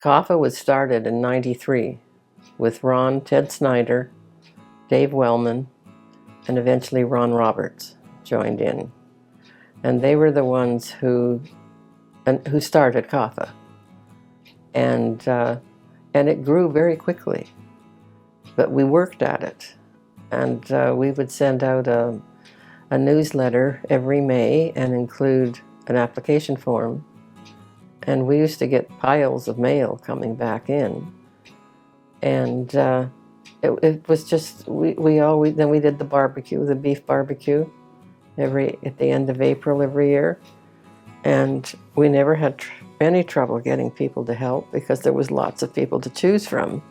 COFA was started in '93 with Ted Snyder, Dave Wellman, and eventually Ron Roberts joined in. And they were the ones who started COFA. And it grew very quickly. But we worked at it. And we would send out a newsletter every May and include an application form. And we used to get piles of mail coming back in. And it was just, then we did the barbecue, the beef barbecue, at the end of April every year. And we never had any trouble getting people to help because there was lots of people to choose from.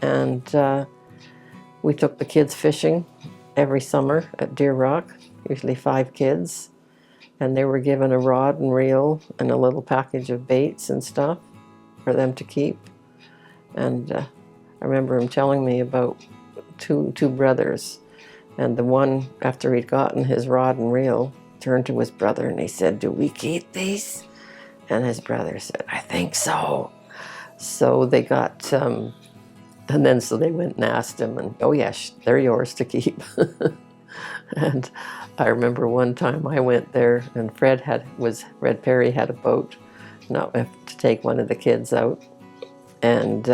And we took the kids fishing every summer at Deer Rock, usually 5 kids. And they were given a rod and reel and a little package of baits and stuff for them to keep. And I remember him telling me about two brothers. And the one, after he'd gotten his rod and reel, turned to his brother and he said, "Do we keep these?" And his brother said, "I think so." So they got, and then so they went and asked him, and "Oh yes, they're yours to keep." And I remember one time I went there and Fred Perry had a boat to take one of the kids out. And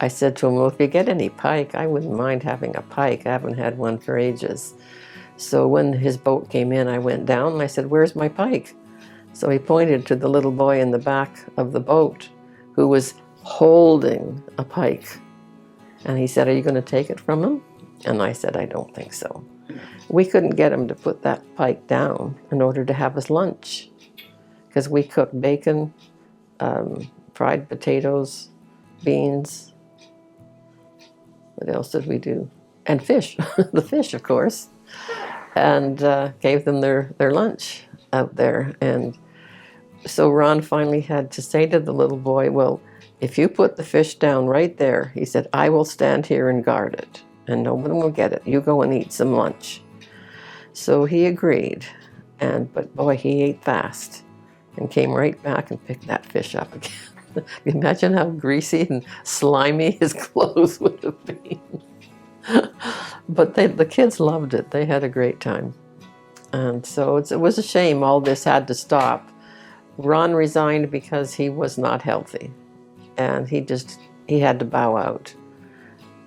I said to him, "Well, if you get any pike, I wouldn't mind having a pike. I haven't had one for ages." So when his boat came in, I went down and I said, "Where's my pike?" So he pointed to the little boy in the back of the boat who was holding a pike. And he said, "Are you going to take it from him?" And I said, "I don't think so." We couldn't get him to put that pike down in order to have his lunch, because we cooked bacon, fried potatoes, beans. What else did we do? And fish, the fish, of course, and gave them their lunch out there. And so Ron finally had to say to the little boy, "Well, if you put the fish down right there," he said, "I will stand here and guard it, and no one will get it. You go and eat some lunch." So he agreed, but boy, he ate fast and came right back and picked that fish up again. Imagine how greasy and slimy his clothes would have been. But the kids loved it. They had a great time. And so it was a shame all this had to stop. Ron resigned because he was not healthy. And he had to bow out.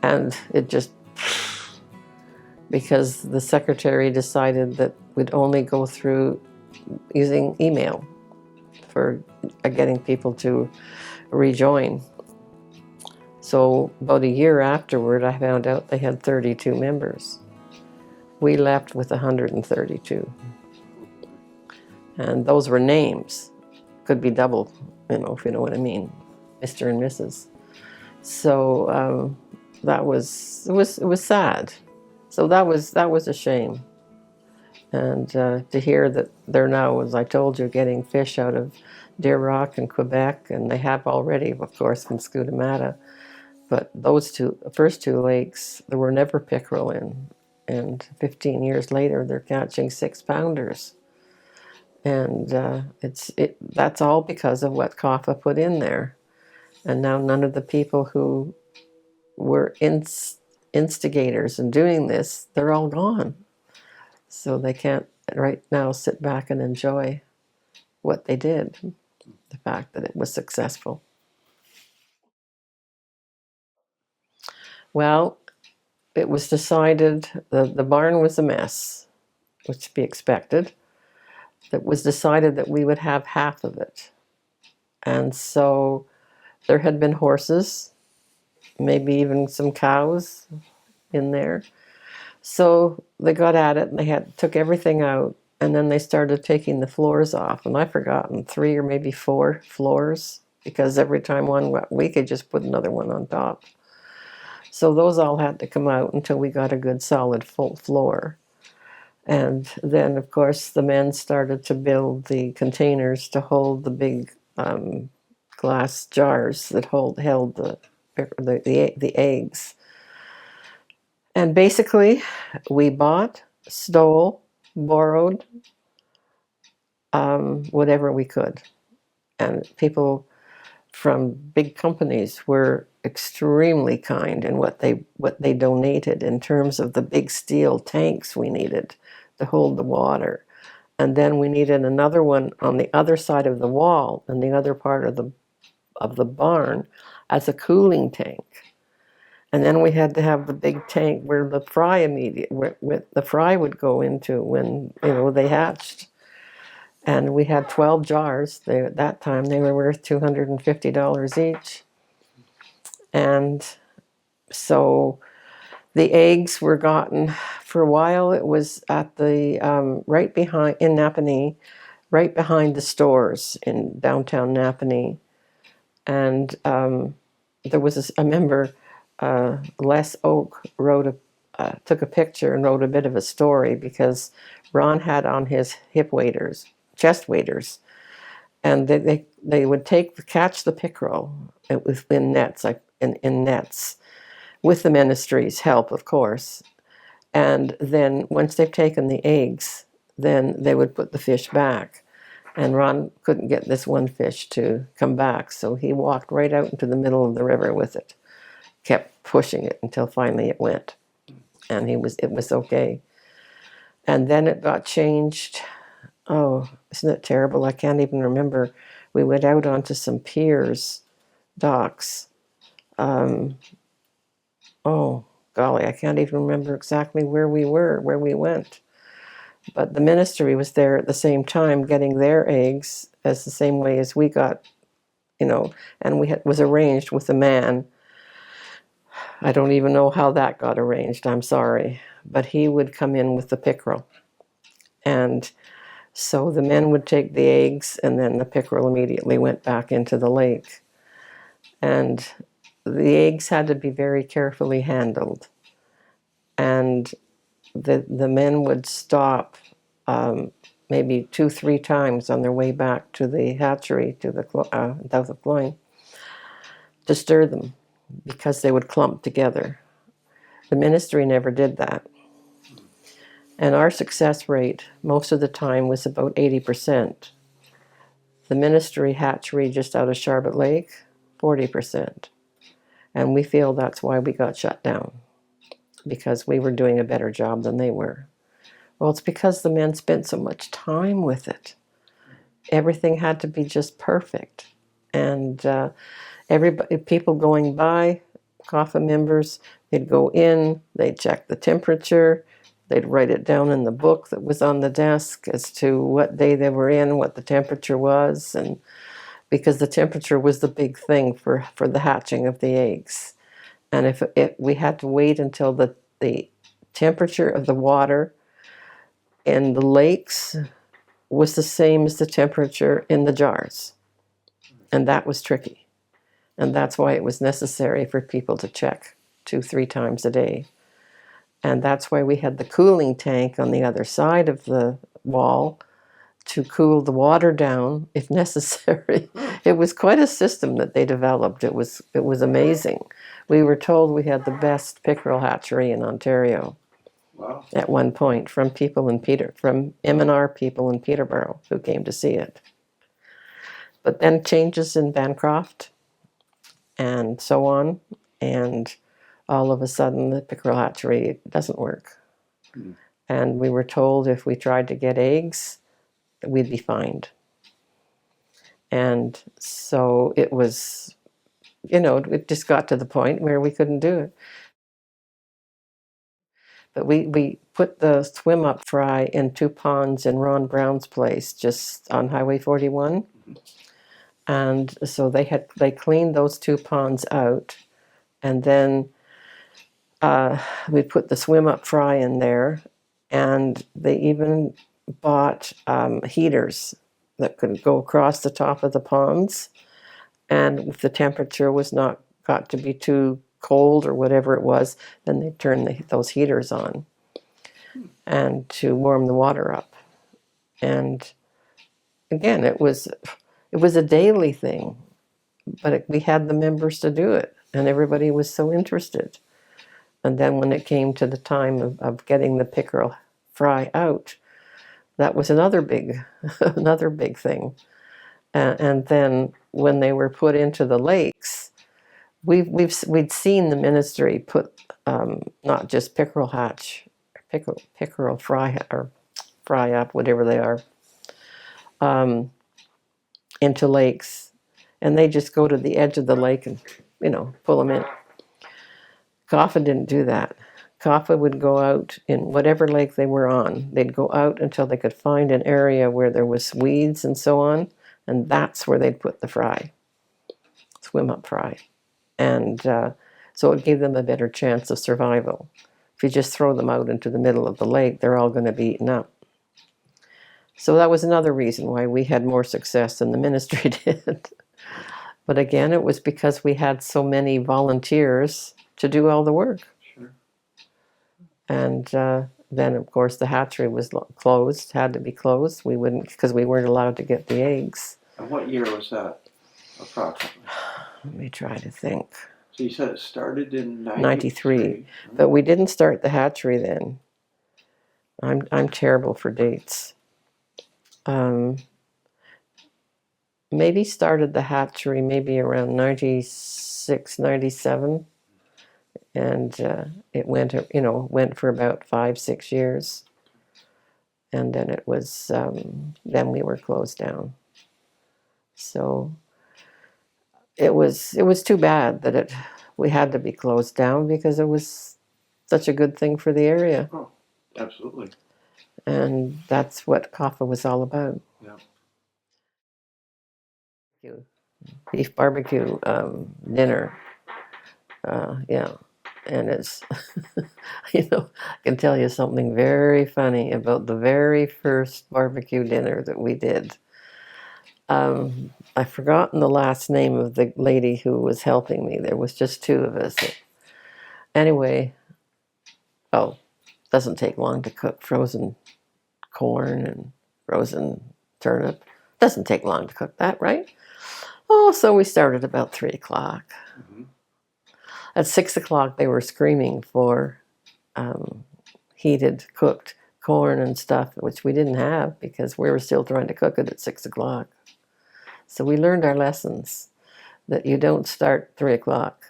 And it just, because the secretary decided that we'd only go through using email for getting people to rejoin. So about a year afterward, I found out they had 32 members. We left with 132. And those were names. Could be double, if you know what I mean, Mr. and Mrs. So it was sad. So that was a shame. And to hear that they're now, as I told you, getting fish out of Deer Rock and Quebec, and they have already, of course, from Scutamata. But those first two lakes, there were never pickerel in. And 15 years later, they're catching 6-pounders. And that's all because of what COFA put in there. And now none of the people who were instigators in doing this, they're all gone. So they can't right now sit back and enjoy what they did, the fact that it was successful. Well, it was decided, the barn was a mess, which to be expected. It was decided that we would have half of it. And so there had been horses, maybe even some cows in there. So they got at it and they took everything out, and then they started taking the floors off. And I've forgotten 3 or maybe 4 floors, because every time we could just put another one on top. So those all had to come out until we got a good solid full floor. And then, of course, the men started to build the containers to hold the big glass jars that held the eggs. And basically, we bought, stole, borrowed, whatever we could. And people from big companies were extremely kind in what they donated in terms of the big steel tanks we needed to hold the water. And then we needed another one on the other side of the wall in the other part of the barn as a cooling tank. And then we had to have the big tank where the fry where the fry would go into when they hatched. And we had 12 jars. At that time, they were worth $250 each. And so the eggs were gotten, for a while, it was at the, right behind, in Napanee, right behind the stores in downtown Napanee. And there was I remember Les Oak took a picture and wrote a bit of a story because Ron had on his chest waders, and they would catch the pickerel in nets, in nets, with the ministry's help, of course. And then once they've taken the eggs, then they would put the fish back. And Ron couldn't get this one fish to come back, so he walked right out into the middle of the river with it, kept pushing it until finally it went, and it was okay. And then it got changed. Oh, isn't it terrible? I can't even remember. We went out onto some piers, docks. Oh, golly, I can't even remember exactly where we went. But the ministry was there at the same time getting their eggs as the same way as we got, and was arranged with a man. I don't even know how that got arranged, I'm sorry. But he would come in with the pickerel. And so the men would take the eggs, and then the pickerel immediately went back into the lake. And the eggs had to be very carefully handled. And the men would stop maybe 2-3 times on their way back to the hatchery, to the south of Cloyne, to stir them, because they would clump together. The ministry never did that. And our success rate most of the time was about 80%. The ministry hatchery just out of Charlotte Lake, 40%. And we feel that's why we got shut down, because we were doing a better job than they were. Well, it's because the men spent so much time with it. Everything had to be just perfect. And people going by, COFA members, they'd go in, they'd check the temperature, they'd write it down in the book that was on the desk as to what day they were in, what the temperature was, and because the temperature was the big thing for the hatching of the eggs. And if we had to wait until the temperature of the water in the lakes was the same as the temperature in the jars. And that was tricky. And that's why it was necessary for people to check 2-3 times a day. And that's why we had the cooling tank on the other side of the wall to cool the water down if necessary. It was quite a system that they developed. It was amazing. We were told we had the best pickerel hatchery in Ontario. Wow. At one point, from M&R people in Peterborough who came to see it. But then changes in Bancroft and so on, and all of a sudden the pickerel hatchery doesn't work. And we were told if we tried to get eggs, we'd be fined. And so it was, it just got to the point where we couldn't do it. But we put the swim-up fry in 2 ponds in Ron Brown's place, just on Highway 41. And so they cleaned those 2 ponds out, and then we put the swim-up fry in there, and they even bought heaters that could go across the top of the ponds, and if the temperature was not got to be too cold or whatever it was, then they turned those heaters on and to warm the water up. And again, it was a daily thing, but we had the members to do it, and everybody was so interested. And then when it came to the time of getting the pickerel fry out, that was another big thing. And then when they were put into the lakes, we'd seen the ministry put not just pickerel fry up, whatever they are, into lakes, and they just go to the edge of the lake and pull them in. COFA didn't do that. COFA would go out in whatever lake they were on. They'd go out until they could find an area where there was weeds and so on, and that's where they'd put the fry, swim up fry. And so it gave them a better chance of survival. If you just throw them out into the middle of the lake, they're all going to be eaten up. So that was another reason why we had more success than the ministry did. But again, it was because we had so many volunteers to do all the work. Sure. And then, of course, the hatchery was closed, had to be closed. We wouldn't, because we weren't allowed to get the eggs. And what year was that, approximately? Let me try to think. So you said it started in 93. But we didn't start the hatchery then. I'm terrible for dates. Maybe started the hatchery maybe around 96, 97. And it went for about 5-6 years. And then it was, then we were closed down. So it was too bad that we had to be closed down, because it was such a good thing for the area. Oh, absolutely. And that's what COFA was all about. Yeah. Beef barbecue dinner. Yeah. And it's, I can tell you something very funny about the very first barbecue dinner that we did. I've forgotten the last name of the lady who was helping me. There was just two of us. Anyway, doesn't take long to cook frozen corn and frozen turnip. Doesn't take long to cook that, right? Oh, so we started about 3 o'clock. Mm-hmm. At 6 o'clock, they were screaming for heated, cooked corn and stuff, which we didn't have because we were still trying to cook it at 6 o'clock. So we learned our lessons, that you don't start 3 o'clock.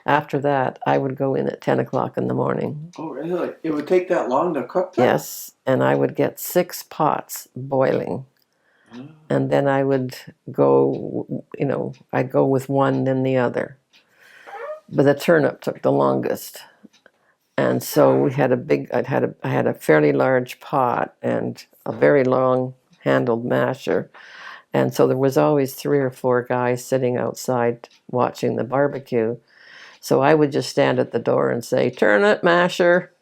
After that, I would go in at 10 o'clock in the morning. Oh, really? It would take that long to cook that? Yes, and I would get 6 pots boiling. Oh. And then I would go, I'd go with one, then the other. But the turnip took the longest. And so we had I had a fairly large pot and a very long handled masher. And so there was always 3 or 4 guys sitting outside watching the barbecue. So I would just stand at the door and say, "Turnip masher."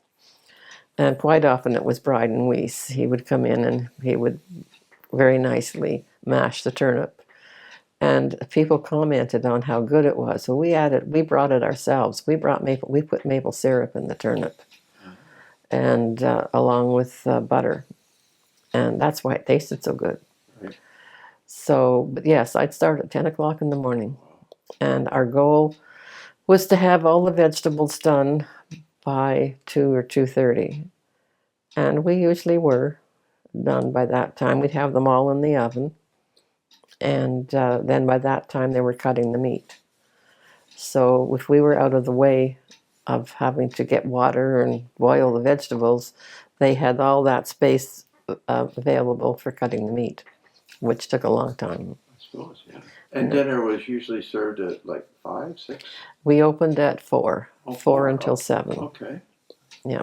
And quite often it was Bryden Weiss. He would come in and he would very nicely mash the turnip. And people commented on how good it was. So we brought it ourselves. We put maple syrup in the turnip, and along with butter. And that's why it tasted so good. Right. So, but yes, I'd start at 10 o'clock in the morning. And our goal was to have all the vegetables done by 2 or 2:30. And we usually were done by that time. We'd have them all in the oven. And then by that time, they were cutting the meat. So if we were out of the way of having to get water and boil the vegetables, they had all that space available for cutting the meat, which took a long time. I suppose, yeah. And dinner was usually served at like 5, 6? We opened at 4. Oh, 4 until 7. Okay. Yeah.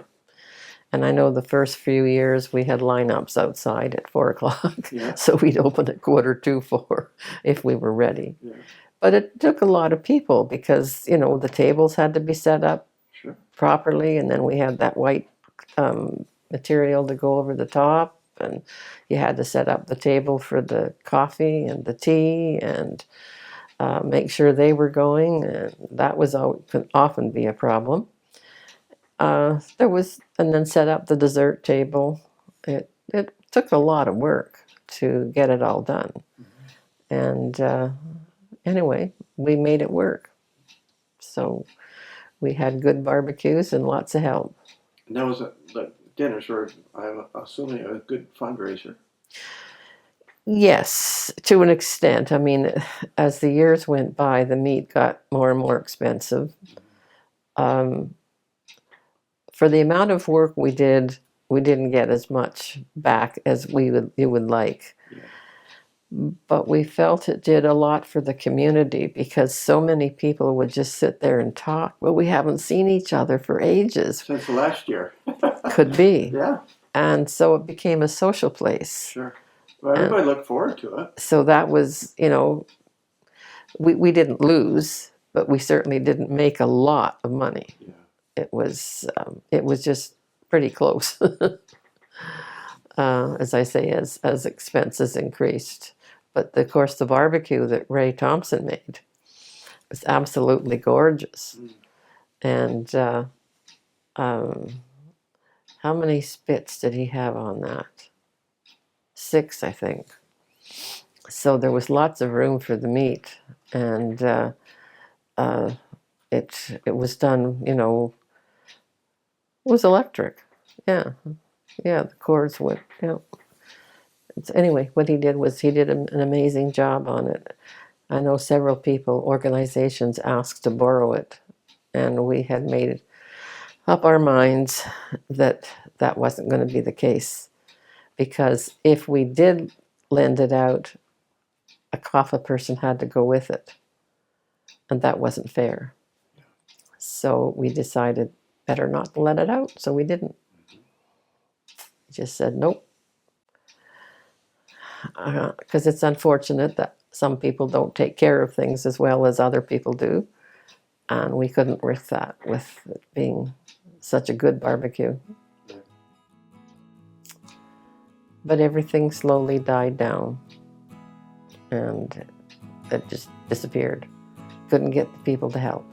And I know the first few years we had lineups outside at 4 o'clock. Yeah. So we'd open at 4:45 if we were ready. Yeah. But it took a lot of people because, the tables had to be set up properly. And then we had that white material to go over the top. And you had to set up the table for the coffee and the tea and make sure they were going. And that could often be a problem. And then set up the dessert table. It took a lot of work to get it all done. Mm-hmm. And anyway, we made it work. So we had good barbecues and lots of help. And that was dinners were, I'm assuming, a good fundraiser. Yes, to an extent. I mean, as the years went by, the meat got more and more expensive. Um, for the amount of work we did, we didn't get as much back as you would like. Yeah. But we felt it did a lot for the community because so many people would just sit there and talk. Well, we haven't seen each other for ages. Since last year. Could be. Yeah. And so it became a social place. Sure. Well, everybody looked forward to it. So that was, we didn't lose, but we certainly didn't make a lot of money. Yeah. It was just pretty close. As I say, as expenses increased. But of course, the barbecue that Ray Thompson made was absolutely gorgeous. And how many spits did he have on that? 6, I think. So there was lots of room for the meat, and it was done. It was electric. Yeah, the cords went. Yeah. Anyway, what he did was he did an amazing job on it. I know several people, organizations asked to borrow it, and we had made up our minds that that wasn't going to be the case, because if we did lend it out, a COFA person had to go with it, and that wasn't fair. So we decided better not to let it out, so we didn't. We just said nope. Because it's unfortunate that some people don't take care of things as well as other people do, and we couldn't risk that with it being such a good barbecue. But everything slowly died down, and it just disappeared. Couldn't get the people to help.